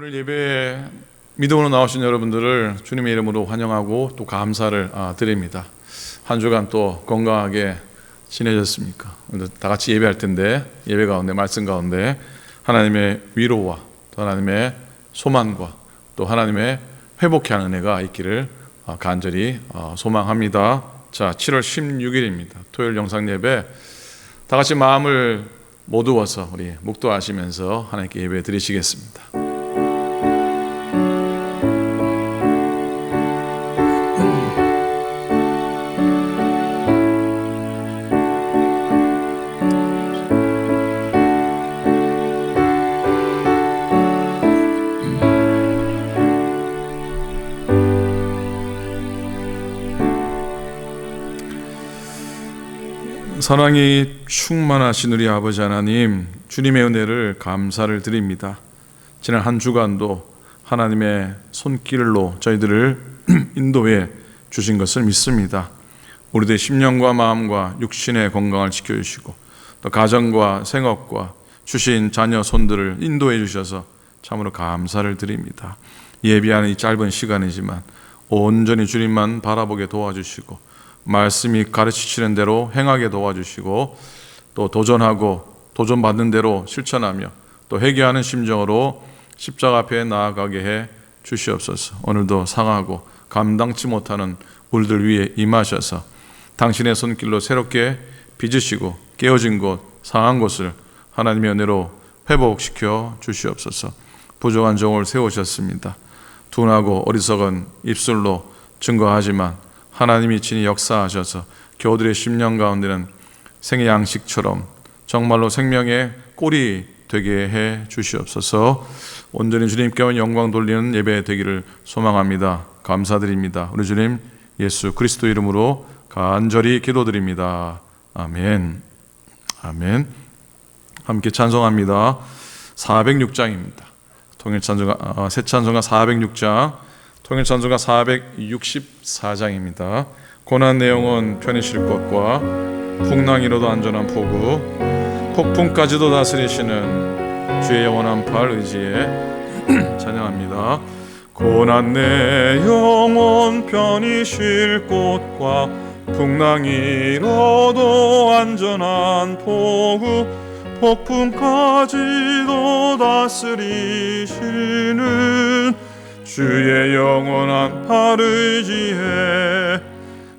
오늘 예배에 믿음으로 나오신 여러분들을 주님의 이름으로 환영하고 또 감사를 드립니다. 한 주간 또 건강하게 지내셨습니까? 오늘 다 같이 예배할 텐데 예배 가운데 말씀 가운데 하나님의 위로와 또 하나님의 소망과 또 하나님의 회복케 하는 은혜가 있기를 간절히 소망합니다. 자, 7월 16일입니다. 토요일 영상 예배 다 같이 마음을 모두어서 우리 묵도하시면서 하나님께 예배 드리시겠습니다. 사랑이 충만하신 우리 아버지 하나님, 주님의 은혜를 감사를 드립니다. 지난 한 주간도 하나님의 손길로 저희들을 인도해 주신 것을 믿습니다. 우리들의 심령과 마음과 육신의 건강을 지켜주시고 또 가정과 생업과 주신 자녀 손들을 인도해 주셔서 참으로 감사를 드립니다. 예비하는 이 짧은 시간이지만 온전히 주님만 바라보게 도와주시고 말씀이 가르치시는 대로 행하게 도와주시고 또 도전받는 대로 실천하며 또 회개하는 심정으로 십자가 앞에 나아가게 해 주시옵소서. 오늘도 상하고 감당치 못하는 우리들 위에 임하셔서 당신의 손길로 새롭게 빚으시고 깨어진 곳, 상한 곳을 하나님의 은혜로 회복시켜 주시옵소서. 부족한 종을 세우셨습니다. 둔하고 어리석은 입술로 증거하지만 하나님이 친히 역사하셔서 교우들의 심령 가운데는 생의 양식처럼 정말로 생명의 꼴이 되게 해 주시옵소서. 온전히 주님께 영광 돌리는 예배 되기를 소망합니다. 감사드립니다. 우리 주님 예수 그리스도 이름으로 간절히 기도드립니다. 아멘. 아멘. 함께 찬송합니다. 406장입니다. 통일 찬송가 새 찬송가 406장, 통일 찬송가 464장입니다. 고난 내용은 편히 쉴 것과 풍랑이로도 안전한 포구, 폭풍까지도 다스리시는 주의 영원한 팔 의지에 찬양합니다. 고난 내 영혼 편히 쉴 곳과 풍랑이로도 안전한 포구, 폭풍까지도 다스리시는 주의 영원한 팔 의지에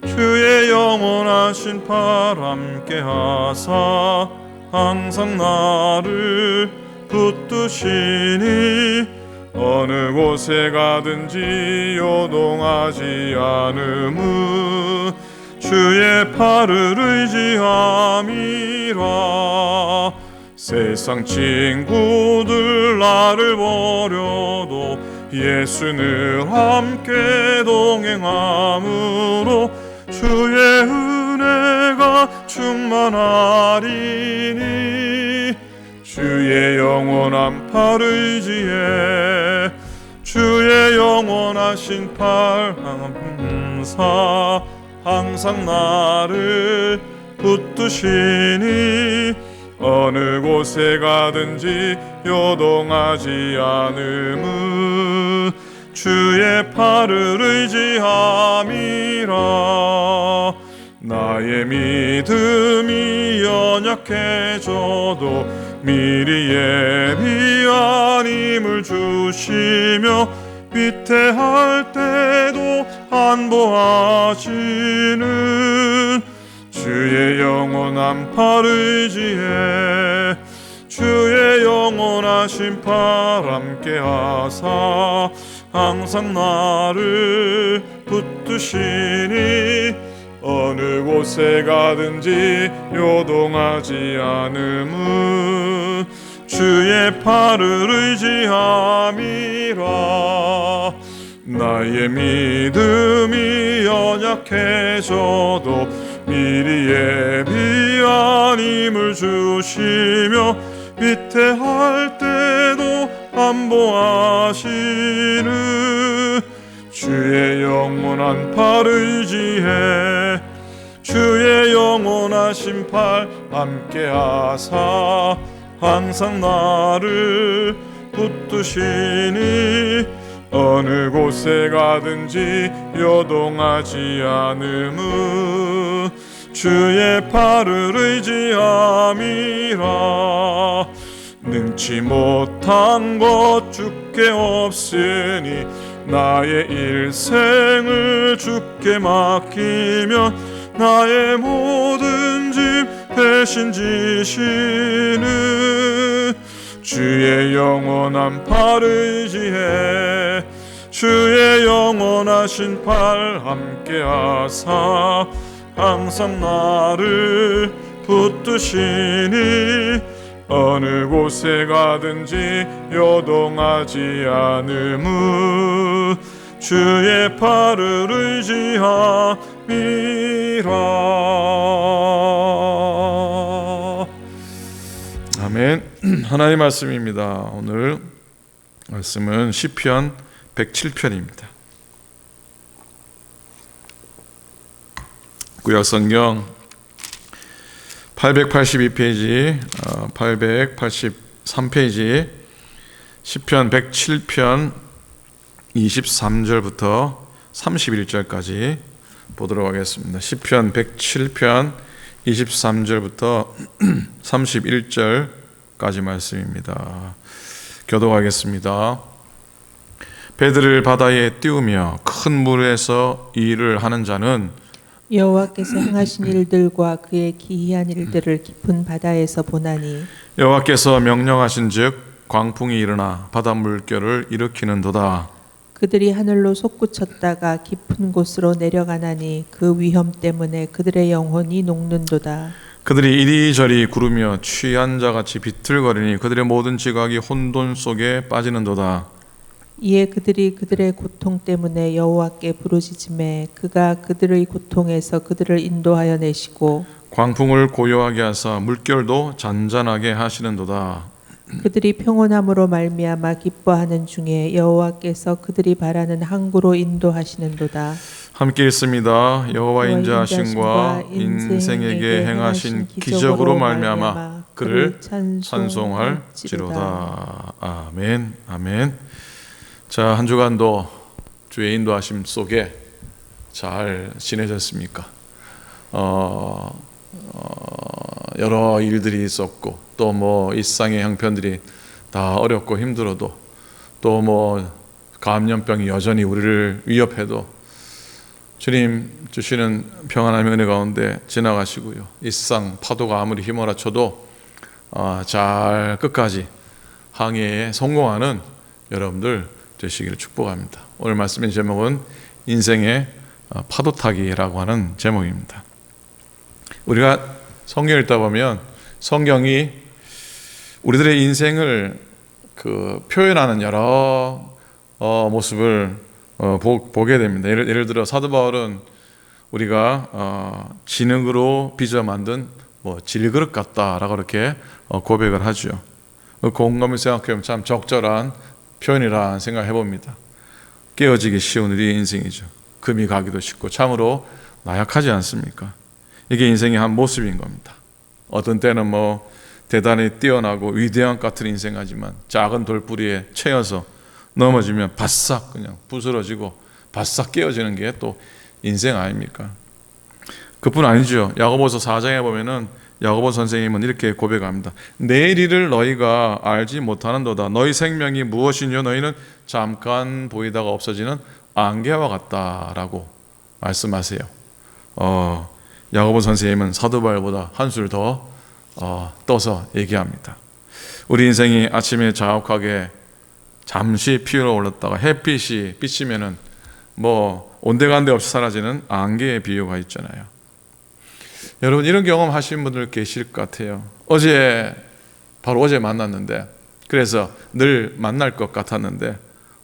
주의 영원하신 팔 함께 하사 항상 나를 붙드시니 어느 곳에 가든지 요동하지 않음은 주의 팔을 의지함이라. 세상 친구들 나를 버려도 예수 늘 함께 동행함으로 주의 은혜가 충만하리니 주의 영원한 팔 의지에 주의 영원하신 팔 항상 나를 붙드시니 어느 곳에 가든지 요동하지 않음은 주의 팔을 의지함이라. 나의 믿음이 연약해져도 미리 예비한 힘을 주시며 위태할 때도 안보하시는 주의 영원한 팔 의지에 주의 영원하신 팔 함께 하사 항상 나를 붙드시니 어느 곳에 가든지 요동하지 않음은 주의 팔을 의지함이라. 나의 믿음이 연약해져도 미리 예비한 힘을 주시며 위태할 때도 안보하시는 주의 영원한 팔 의지에 주의 영원하신 팔 함께 하사 항상 나를 붙드시니 어느 곳에 가든지 요동하지 않음은 주의 팔을 의지함이라. 능치 못한 것 주께 없으니 나의 일생을 주께 맡기며 나의 모든 짐 대신 지시는 주의 영원한 팔 의지해 주의 영원하신 팔 함께하사 항상 나를 붙드시니 어느 곳에 가든지 요동하지 않음은 주의 팔을 의지함이라. 아멘. 하나님의 말씀입니다. 오늘 말씀은 시편 107편입니다. 구약성경 882페이지, 883페이지, 시편 107편 23절부터 31절까지 보도록 하겠습니다. 시편 107편 23절부터 31절까지 말씀입니다. 교독하겠습니다. 배들을 바다에 띄우며 큰 물에서 일을 하는 자는 여호와께서 행하신 일들과 그의 기이한 일들을 깊은 바다에서 보나니 여호와께서 명령하신즉 광풍이 일어나 바다 물결을 일으키는도다. 그들이 하늘로 솟구쳤다가 깊은 곳으로 내려가나니 그 위험 때문에 그들의 영혼이 녹는도다. 그들이 이리저리 구르며 취한 자같이 비틀거리니 그들의 모든 지각이 혼돈 속에 빠지는도다. 이에 그들이 그들의 고통 때문에 여호와께 부르짖으매 그가 그들의 고통에서 그들을 인도하여 내시고 광풍을 고요하게 하사 물결도 잔잔하게 하시는도다. 그들이 평온함으로 말미암아 기뻐하는 중에 여호와께서 그들이 바라는 항구로 인도하시는도다. 함께 읽습니다. 여호와 인자하심과 인생에게 행하신 기적으로 말미암아 그를 찬송할지로다. 아멘. 아멘. 자, 한 주간도 주의 인도하심 속에 잘 지내셨습니까? 여러 일들이 있었고 또 뭐 일상의 형편들이 다 어렵고 힘들어도 또 뭐 감염병이 여전히 우리를 위협해도 주님 주시는 평안함의 은혜 가운데 지나가시고요. 일상 파도가 아무리 휘몰아쳐도 잘 끝까지 항해에 성공하는 여러분들 되시기를 축복합니다. 오늘 말씀의 제목은 인생의 파도타기라고 하는 제목입니다. 우리가 성경을 읽다 보면 성경이 우리들의 인생을 표현하는 여러 모습을 보게 됩니다. 예를 들어 사도 바울은 우리가 진흙으로 빚어 만든 질그릇 같다라고 이렇게 고백을 하죠. 곰곰이 생각해보면 참 적절한 표현이라 생각해 봅니다. 깨어지기 쉬운 우리의 인생이죠. 금이 가기도 쉽고 참으로 나약하지 않습니까? 이게 인생의 한 모습인 겁니다. 어떤 때는 대단히 뛰어나고 위대한 것 같은 인생하지만 작은 돌뿌리에 채여서 넘어지면 바싹 그냥 부스러지고 바싹 깨어지는 게 또 인생 아닙니까? 그뿐 아니죠. 야고보서 4장에 보면은 야고보 선생님은 이렇게 고백합니다. 내일 일을 너희가 알지 못하는도다. 너희 생명이 무엇이뇨? 너희는 잠깐 보이다가 없어지는 안개와 같다라고 말씀하세요. 야고보 선생님은 사도 바울보다 한술 더 떠서 얘기합니다. 우리 인생이 아침에 자욱하게 잠시 피어나 올랐다가 햇빛이 비치면은 온데간데 없이 사라지는 안개의 비유가 있잖아요. 여러분 이런 경험 하신 분들 계실 것 같아요. 바로 어제 만났는데 그래서 늘 만날 것 같았는데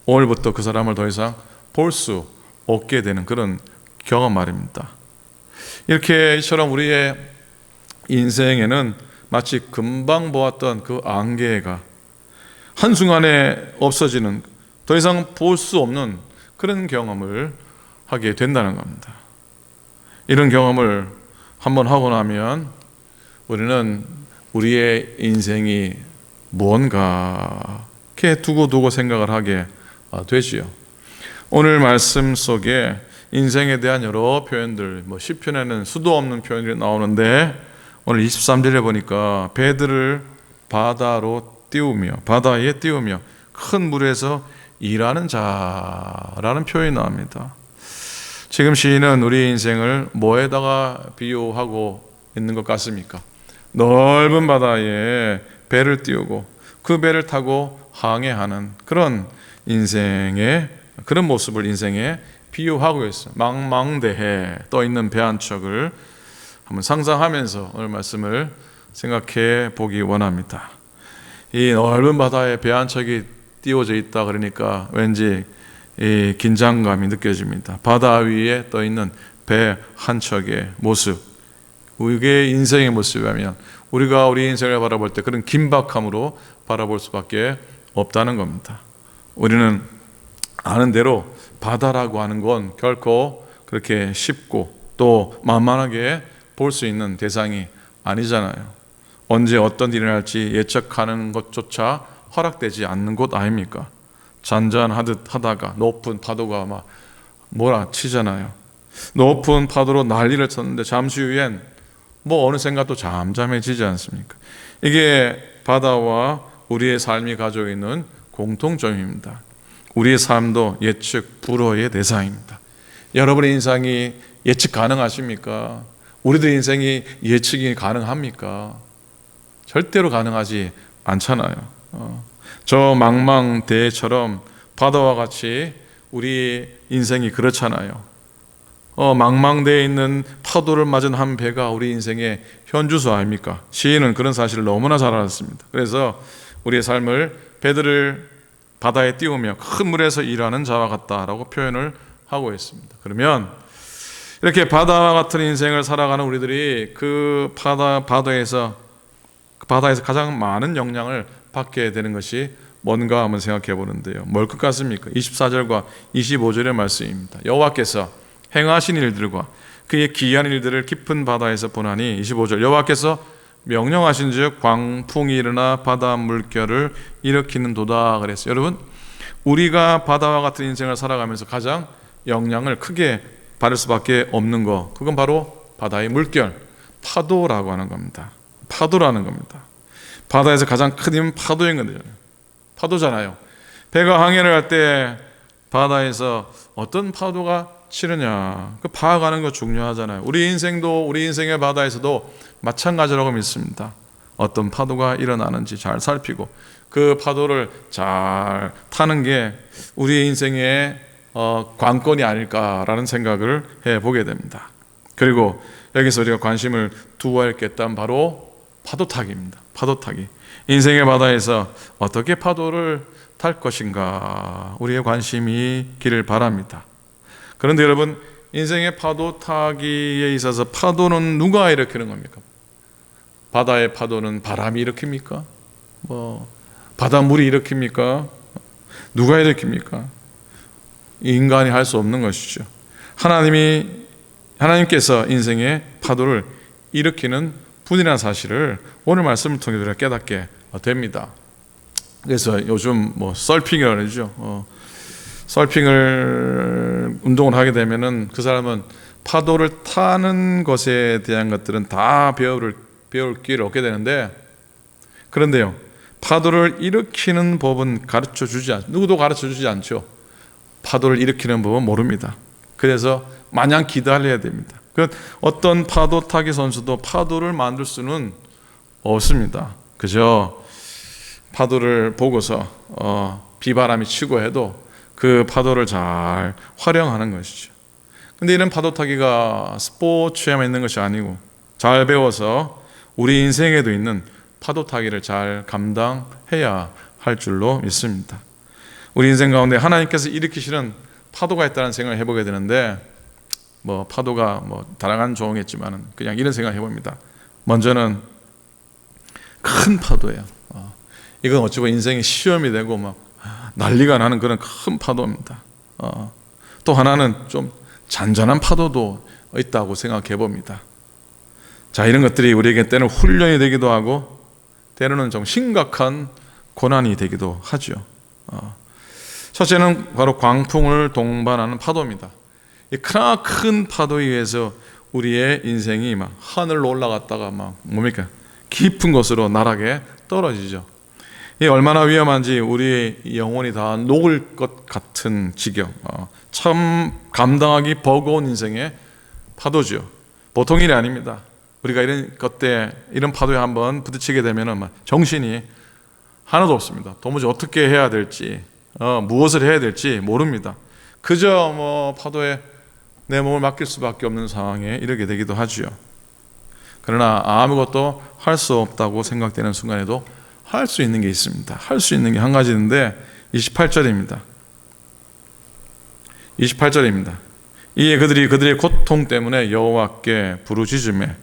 오늘부터 그 사람을 더 이상 볼 수 없게 되는 그런 경험 말입니다. 이처럼 우리의 인생에는 마치 금방 보았던 그 안개가 한순간에 없어지는 더 이상 볼 수 없는 그런 경험을 하게 된다는 겁니다. 이런 경험을 한번 하고 나면 우리는 우리의 인생이 무언가 이렇게 두고 생각을 하게 되지요. 오늘 말씀 속에 인생에 대한 여러 표현들, 시편에는 수도 없는 표현이 나오는데 오늘 23절에 보니까 배들을 바다에 띄우며 큰 물에서 일하는 자라는 표현이 나옵니다. 지금 시인은 우리 인생을 뭐에다가 비유하고 있는 것 같습니까? 넓은 바다에 배를 띄우고 그 배를 타고 항해하는 그런 모습을 인생에 비유하고 있어요. 망망대해 떠 있는 배 한 척을 한번 상상하면서 오늘 말씀을 생각해 보기 원합니다. 이 넓은 바다에 배 한 척이 띄워져 있다 그러니까 왠지 이 긴장감이 느껴집니다. 바다 위에 떠 있는 배 한 척의 모습, 이게 인생의 모습이라면 우리가 우리 인생을 바라볼 때 그런 긴박함으로 바라볼 수밖에 없다는 겁니다. 우리는 아는 대로 바다라고 하는 건 결코 그렇게 쉽고 또 만만하게 볼 수 있는 대상이 아니잖아요. 언제 어떤 일이 날지 예측하는 것조차 허락되지 않는 곳 아닙니까? 잔잔하듯 하다가 높은 파도가 막 몰아치잖아요. 높은 파도로 난리를 쳤는데 잠시 후엔 어느샌가 또 잠잠해지지 않습니까? 이게 바다와 우리의 삶이 가지고 있는 공통점입니다. 우리의 삶도 예측 불허의 대상입니다. 여러분의 인생이 예측 가능하십니까? 우리들 인생이 예측이 가능합니까? 절대로 가능하지 않잖아요. 저 망망대해처럼 바다와 같이 우리 인생이 그렇잖아요. 망망대해에 있는 파도를 맞은 한 배가 우리 인생의 현주소 아닙니까? 시인은 그런 사실을 너무나 잘 알았습니다. 그래서 우리의 삶을 배들을 바다에 띄우며 큰 물에서 일하는 자와 같다라고 표현을 하고 있습니다. 그러면 이렇게 바다와 같은 인생을 살아가는 우리들이 그 바다에서 가장 많은 영향을 받게 되는 것이 뭔가 한번 생각해 보는데요. 뭘 것 같습니까? 24절과 25절의 말씀입니다. 여호와께서 행하신 일들과 그의 기이한 일들을 깊은 바다에서 보나니 25절 여호와께서 명령하신즉 광풍이 일어나 바다 물결을 일으키는 도다 그랬어요. 여러분, 우리가 바다와 같은 인생을 살아가면서 가장 영향을 크게 받을 수밖에 없는 거, 그건 바로 바다의 물결, 파도라고 하는 겁니다. 파도라는 겁니다. 바다에서 가장 큰 힘은 파도인 건데요. 파도잖아요. 배가 항해를 할 때 바다에서 어떤 파도가 치느냐, 그 파악하는 거 중요하잖아요. 우리 인생의 바다에서도 마찬가지라고 믿습니다. 어떤 파도가 일어나는지 잘 살피고 그 파도를 잘 타는 게 우리 인생의 관건이 아닐까라는 생각을 해보게 됩니다. 그리고 여기서 우리가 관심을 두어야 할 게 있다면 바로 파도타기입니다. 파도타기. 인생의 바다에서 어떻게 파도를 탈 것인가 우리의 관심이 있기를 바랍니다. 그런데 여러분, 인생의 파도 타기에 있어서 파도는 누가 일으키는 겁니까? 바다의 파도는 바람이 일으킵니까? 바닷물이 일으킵니까? 누가 일으킵니까? 인간이 할 수 없는 것이죠. 하나님께서 인생의 파도를 일으키는 분이라는 사실을 오늘 말씀을 통해 우리가 깨닫게 됩니다. 그래서 요즘 서핑이라고 그러죠. 서핑을 운동을 하게 되면은 그 사람은 파도를 타는 것에 대한 것들은 다 배울 기회를 얻게 되는데, 그런데요, 파도를 일으키는 법은 누구도 가르쳐 주지 않죠. 파도를 일으키는 법은 모릅니다. 그래서 마냥 기다려야 됩니다. 어떤 파도 타기 선수도 파도를 만들 수는 없습니다. 그저 파도를 보고서 비바람이 치고 해도 그 파도를 잘 활용하는 것이죠. 근데 이런 파도 타기가 스포츠에만 있는 것이 아니고 잘 배워서 우리 인생에도 있는 파도 타기를 잘 감당해야 할 줄로 믿습니다. 우리 인생 가운데 하나님께서 일으키시는 파도가 있다는 생각을 해보게 되는데, 파도가 다양한 종이겠지만 그냥 이런 생각을 해봅니다. 먼저는 큰 파도예요. 이건 어찌 보면 인생의 시험이 되고 난리가 나는 그런 큰 파도입니다. 또 하나는 좀 잔잔한 파도도 있다고 생각해 봅니다. 자, 이런 것들이 우리에게 때는 훈련이 되기도 하고 때로는 좀 심각한 고난이 되기도 하죠. 첫째는 바로 광풍을 동반하는 파도입니다. 이 큰 파도에 의해서 우리의 인생이 막 하늘로 올라갔다가 막 뭡니까? 깊은 곳으로 나락에 떨어지죠. 이 얼마나 위험한지 우리의 영혼이 다 녹을 것 같은 지경, 참 감당하기 버거운 인생의 파도죠. 보통 일이 아닙니다. 우리가 이런 파도에 한번 부딪히게 되면은 정신이 하나도 없습니다. 도무지 어떻게 해야 될지, 무엇을 해야 될지 모릅니다. 그저 파도에 내 몸을 맡길 수밖에 없는 상황에 이르게 되기도 하지요. 그러나 아무것도 할 수 없다고 생각되는 순간에도 할 수 있는 게 있습니다. 할 수 있는 게 한 가지인데 28절입니다. 이에 그들의 고통 때문에 여호와께 부르짖으매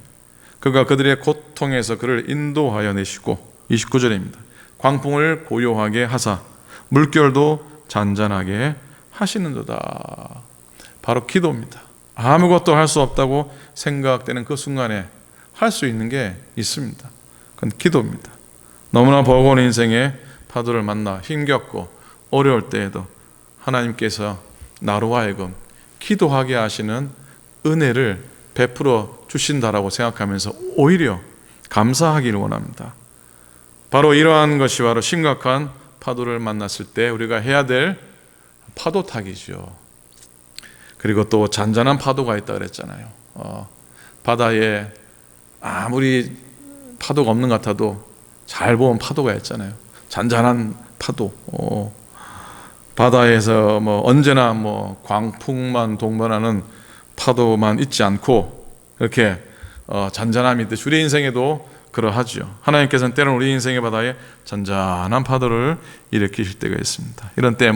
그가 그들의 고통에서 그를 인도하여 내시고 29절입니다. 광풍을 고요하게 하사 물결도 잔잔하게 하시는도다. 바로 기도입니다. 아무것도 할 수 없다고 생각되는 그 순간에 할 수 있는 게 있습니다. 그건 기도입니다. 너무나 버거운 인생의 파도를 만나 힘겹고 어려울 때에도 하나님께서 나로 하여금 기도하게 하시는 은혜를 베풀어 주신다라고 생각하면서 오히려 감사하기를 원합니다. 바로 이러한 것이 바로 심각한 파도를 만났을 때 우리가 해야 될 파도 타기죠. 그리고 또 잔잔한 파도가 있다 그랬잖아요. 바다에 아무리 파도가 없는 것 같아도 잘 보면 파도가 있잖아요. 잔잔한 파도. 바다에서 언제나 광풍만 동반하는 파도만 있지 않고 그렇게 잔잔함이 있듯이 우리 인생에도 그러하죠. 하나님께서는 때로는 우리 인생의 바다에 잔잔한 파도를 일으키실 때가 있습니다. 이런 때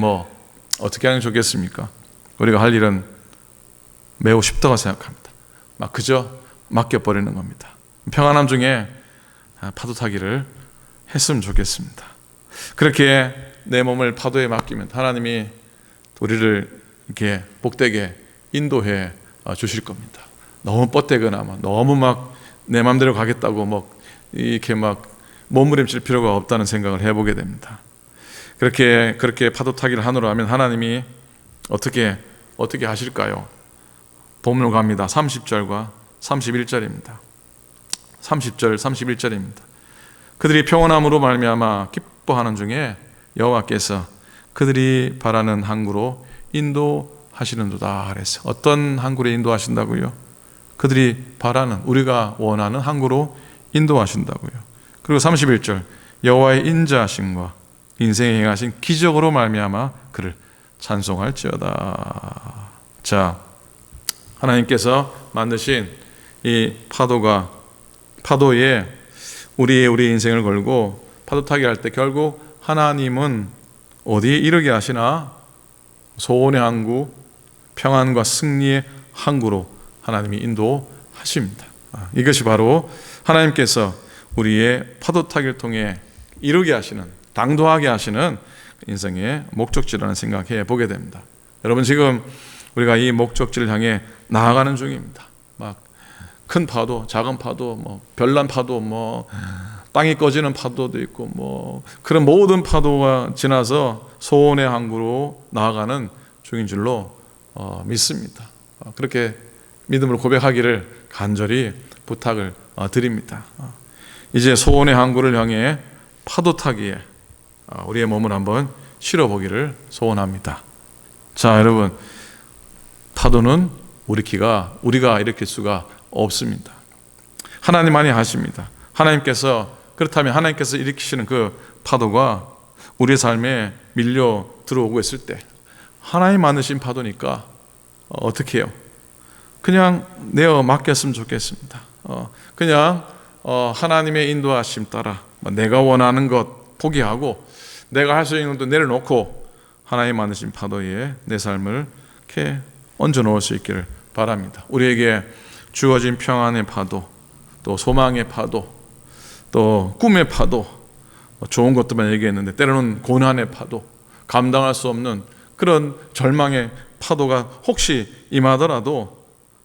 어떻게 하는 게 좋겠습니까? 우리가 할 일은 매우 쉽다고 생각합니다. 그저 맡겨버리는 겁니다. 평안함 중에 파도 타기를 했으면 좋겠습니다. 그렇게 내 몸을 파도에 맡기면 하나님이 우리를 이렇게 복되게 인도해 주실 겁니다. 너무 뻗대거나 너무 내 마음대로 가겠다고 이렇게 몸부림칠 필요가 없다는 생각을 해보게 됩니다. 그렇게 파도 타기를 하노라 하면 하나님이 어떻게 하실까요? 본문으로 갑니다. 30절과 31절입니다. 30절, 31절입니다. 그들이 평온함으로 말미암아 기뻐하는 중에 여호와께서 그들이 바라는 항구로 인도하시는도다 그랬어요. 어떤 항구로 인도하신다고요? 그들이 바라는, 우리가 원하는 항구로 인도하신다고요. 그리고 31절, 여호와의 인자하심과 인생에 행하신 기적으로 말미암아 그를 찬송할지어다. 자, 하나님께서 만드신 이 파도에 우리 인생을 걸고 파도 타기 할 때 결국 하나님은 어디에 이르게 하시나? 소원의 항구, 평안과 승리의 항구로 하나님이 인도하십니다. 이것이 바로 하나님께서 우리의 파도 타기를 통해 이루게 하시는, 당도하게 하시는 인생의 목적지라는 생각해 보게 됩니다. 여러분, 지금 우리가 이 목적지를 향해 나아가는 중입니다. 큰 파도, 작은 파도, 별난 파도, 땅이 꺼지는 파도도 있고, 그런 모든 파도가 지나서 소원의 항구로 나아가는 중인 줄로 믿습니다. 그렇게 믿음으로 고백하기를 간절히 부탁을 드립니다. 이제 소원의 항구를 향해 파도 타기에 우리의 몸을 한번 실어보기를 소원합니다. 자, 여러분, 파도는 우리가 일으킬 수가 없습니다. 하나님만이 하십니다. 그렇다면 하나님께서 일으키시는 그 파도가 우리의 삶에 밀려 들어오고 있을 때 하나님 만드신 파도니까 어떻게 해요? 그냥 내어 맡겼으면 좋겠습니다. 그냥 하나님의 인도하심 따라 내가 원하는 것 포기하고 내가 할 수 있는 것도 내려놓고 하나님 만드신 파도에 내 삶을 이렇게 얹어 놓을 수 있기를 바랍니다. 우리에게 주어진 평안의 파도, 또 소망의 파도, 또 꿈의 파도, 좋은 것들만 얘기했는데 때로는 고난의 파도, 감당할 수 없는 그런 절망의 파도가 혹시 임하더라도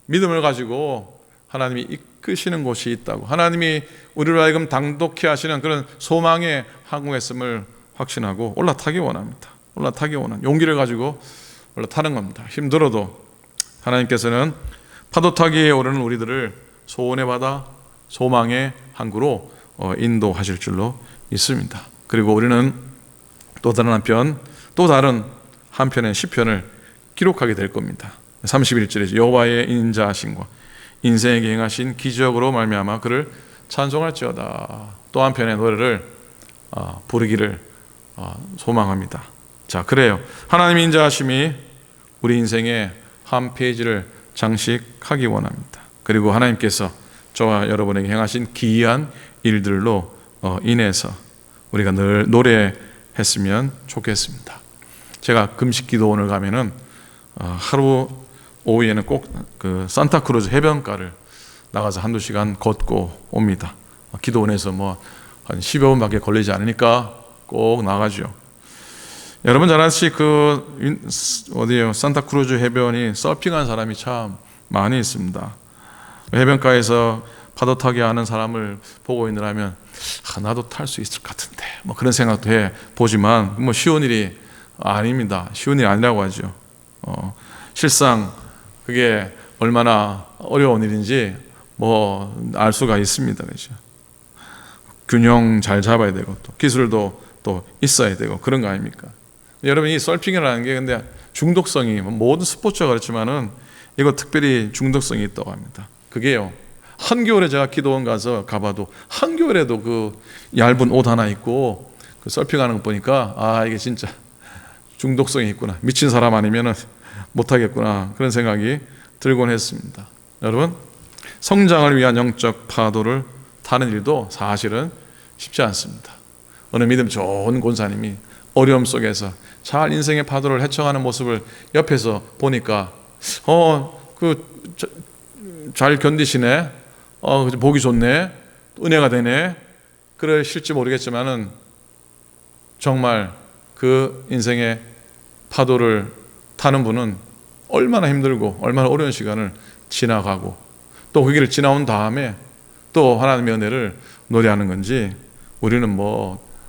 믿음을 가지고 하나님이 이끄시는 곳이 있다고, 하나님이 우리를 하여금 당독케 하시는 그런 소망의 항구에 있음을 확신하고 올라타기 원합니다. 올라타기 원한 용기를 가지고 올라타는 겁니다. 힘들어도 하나님께서는 파도 타기에 오르는 우리들을 소원의 바다, 소망의 항구로 인도하실 줄로 믿습니다. 그리고 우리는 또 다른 한편의 시편을 기록하게 될 겁니다. 31절에 여호와의 인자하심과 인생에게 행하신 기적으로 말미암아 그를 찬송할지어다. 또 한편의 노래를 부르기를 소망합니다. 자, 그래요. 하나님의 인자하심이 우리 인생의 한 페이지를 장식하기 원합니다. 그리고 하나님께서 저와 여러분에게 행하신 기이한 일들로 인해서 우리가 늘 노래했으면 좋겠습니다. 제가 금식 기도원을 가면은 하루 오후에는 꼭 그 산타크루즈 해변가를 나가서 한두 시간 걷고 옵니다. 기도원에서 한 10여 분밖에 걸리지 않으니까 꼭 나가죠. 여러분 잘 아시지 어디요? 산타크루즈 해변이 서핑한 사람이 참 많이 있습니다. 해변가에서 파도 타기 하는 사람을 보고 있느라면 나도 탈 수 있을 것 같은데 그런 생각도 해 보지만 쉬운 일이 아닙니다. 쉬운 일이 아니라고 하죠. 실상 그게 얼마나 어려운 일인지 알 수가 있습니다. 그렇죠? 균형 잘 잡아야 되고 또 기술도 또 있어야 되고 그런 거 아닙니까? 여러분 이 서핑이라는 게 근데 중독성이 모든 스포츠가 그렇지만은 이거 특별히 중독성이 있다고 합니다. 그게요. 한겨울에 제가 기도원 가봐도 한겨울에도 그 얇은 옷 하나 입고 그 서핑하는 거 보니까 이게 진짜 중독성이 있구나. 미친 사람 아니면은 못하겠구나. 그런 생각이 들곤 했습니다. 여러분 성장을 위한 영적 파도를 타는 일도 사실은 쉽지 않습니다. 어느 믿음 좋은 권사님이 어려움 속에서 잘 인생의 파도를 헤쳐가는 모습을 옆에서 보니까 잘 견디시네. 보기 좋네. 은혜가 되네. 그러실지 모르겠지만은 정말 그 인생의 파도를 타는 분은 얼마나 힘들고 얼마나 어려운 시간을 지나가고 또 그 길을 지나온 다음에 또 하나님의 은혜를 노래하는 건지 우리는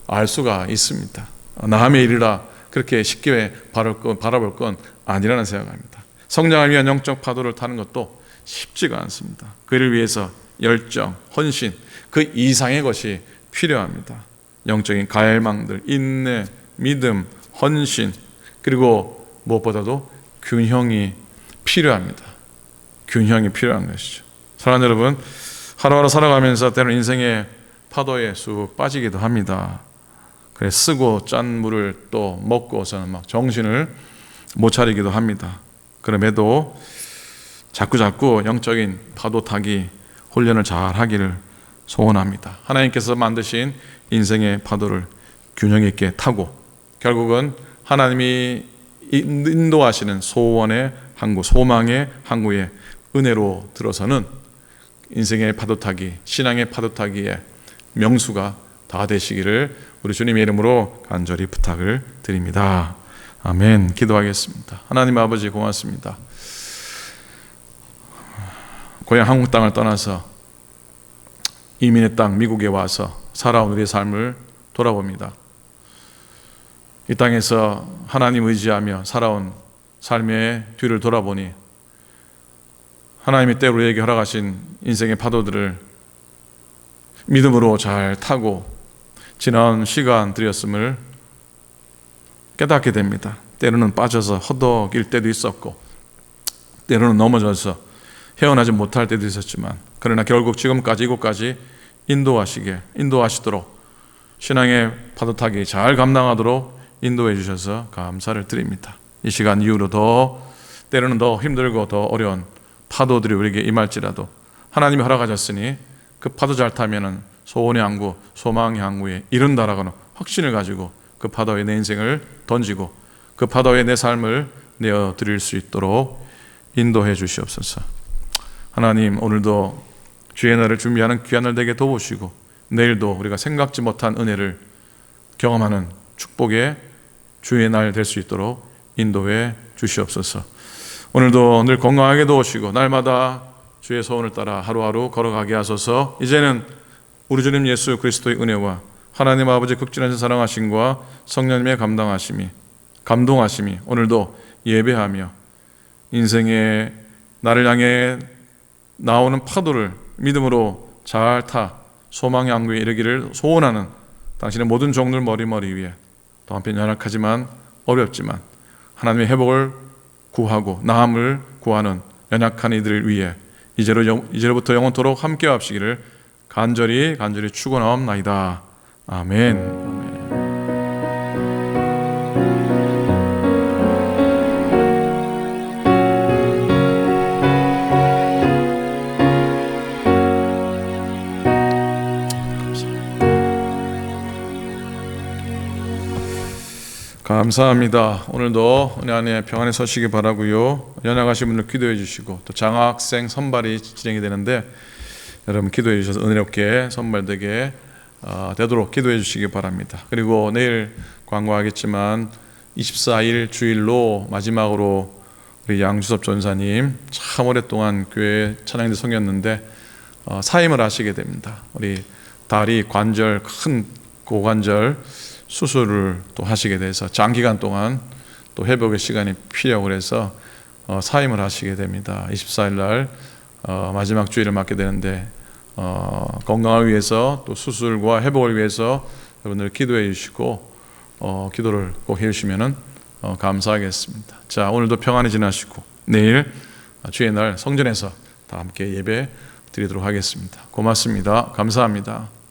알 수가 있습니다. 남의 일이라 그렇게 쉽게 바라볼 건 아니라는 생각합니다. 성장을 위한 영적 파도를 타는 것도 쉽지가 않습니다. 그를 위해서 열정, 헌신, 그 이상의 것이 필요합니다. 영적인 갈망들, 인내, 믿음, 헌신, 그리고 무엇보다도 균형이 필요합니다. 균형이 필요한 것이죠. 사랑하는 여러분, 하루하루 살아가면서 때로는 인생의 파도에 쑥 빠지기도 합니다. 그래 쓰고 짠 물을 또 먹고서는 정신을 못 차리기도 합니다. 그럼에도 자꾸 영적인 파도 타기 훈련을 잘 하기를 소원합니다. 하나님께서 만드신 인생의 파도를 균형 있게 타고 결국은 하나님이 인도하시는 소원의 항구, 소망의 항구에 은혜로 들어서는 인생의 파도 타기, 신앙의 파도 타기의 명수가 다 되시기를 우리 주님의 이름으로 간절히 부탁을 드립니다. 아멘. 기도하겠습니다. 하나님 아버지 고맙습니다. 고향 한국 땅을 떠나서 이민의 땅 미국에 와서 살아온 우리의 삶을 돌아봅니다. 이 땅에서 하나님 의지하며 살아온 삶의 뒤를 돌아보니 하나님이 때로 우리에게 허락하신 인생의 파도들을 믿음으로 잘 타고 지난 시간들이었음을 깨닫게 됩니다. 때로는 빠져서 허덕일 때도 있었고 때로는 넘어져서 헤어나지 못할 때도 있었지만 그러나 결국 지금까지 이곳까지 인도하시도록 신앙의 파도 타기 잘 감당하도록 인도해 주셔서 감사를 드립니다. 이 시간 이후로 때로는 더 힘들고 더 어려운 파도들이 우리에게 임할지라도 하나님이 허락하셨으니 그 파도 잘 타면은 소원의 항구, 소망의 항구에 이른다라고는 확신을 가지고 그 파도에 내 인생을 던지고 그 파도에 내 삶을 내어드릴 수 있도록 인도해 주시옵소서. 하나님 오늘도 주의 날을 준비하는 귀한 날 되게 도우시고 내일도 우리가 생각지 못한 은혜를 경험하는 축복의 주의 날 될 수 있도록 인도해 주시옵소서. 오늘도 늘 건강하게 도우시고 날마다 주의 소원을 따라 하루하루 걸어가게 하소서. 이제는 우리 주님 예수 그리스도의 은혜와 하나님 아버지 극진하신 사랑하심과 성령님의 감동하심이 오늘도 예배하며 인생의 나를 향해 나오는 파도를 믿음으로 잘 타 소망의 항구에 이르기를 소원하는 당신의 모든 종들 머리 위에 또 한편 연약하지만 어렵지만 하나님의 회복을 구하고 나음을 구하는 연약한 이들을 위해 이제로부터 영원토록 함께 하시기를 간절히 축원하옵나이다. 아멘. 감사합니다. 오늘도 은혜 안에 평안에 서시기 바라고요. 연약하신 분들 기도해 주시고 또 장학생 선발이 진행이 되는데 여러분 기도해 주셔서 은혜롭게 선발되게 되도록 기도해 주시기 바랍니다. 그리고 내일 광고하겠지만 24일 주일로 마지막으로 우리 양주섭 전사님 참 오랫동안 교회 찬양대 섬겼는데 사임을 하시게 됩니다. 우리 다리 관절 큰 고관절 수술을 또 하시게 돼서 장기간 동안 또 회복의 시간이 필요하고 해서 사임을 하시게 됩니다. 24일 날 마지막 주일을 맞게 되는데 건강을 위해서 또 수술과 회복을 위해서 여러분들 기도해 주시고 기도를 꼭 해주시면 감사하겠습니다. 자, 오늘도 평안히 지나시고 내일 주의 날 성전에서 다 함께 예배 드리도록 하겠습니다. 고맙습니다. 감사합니다.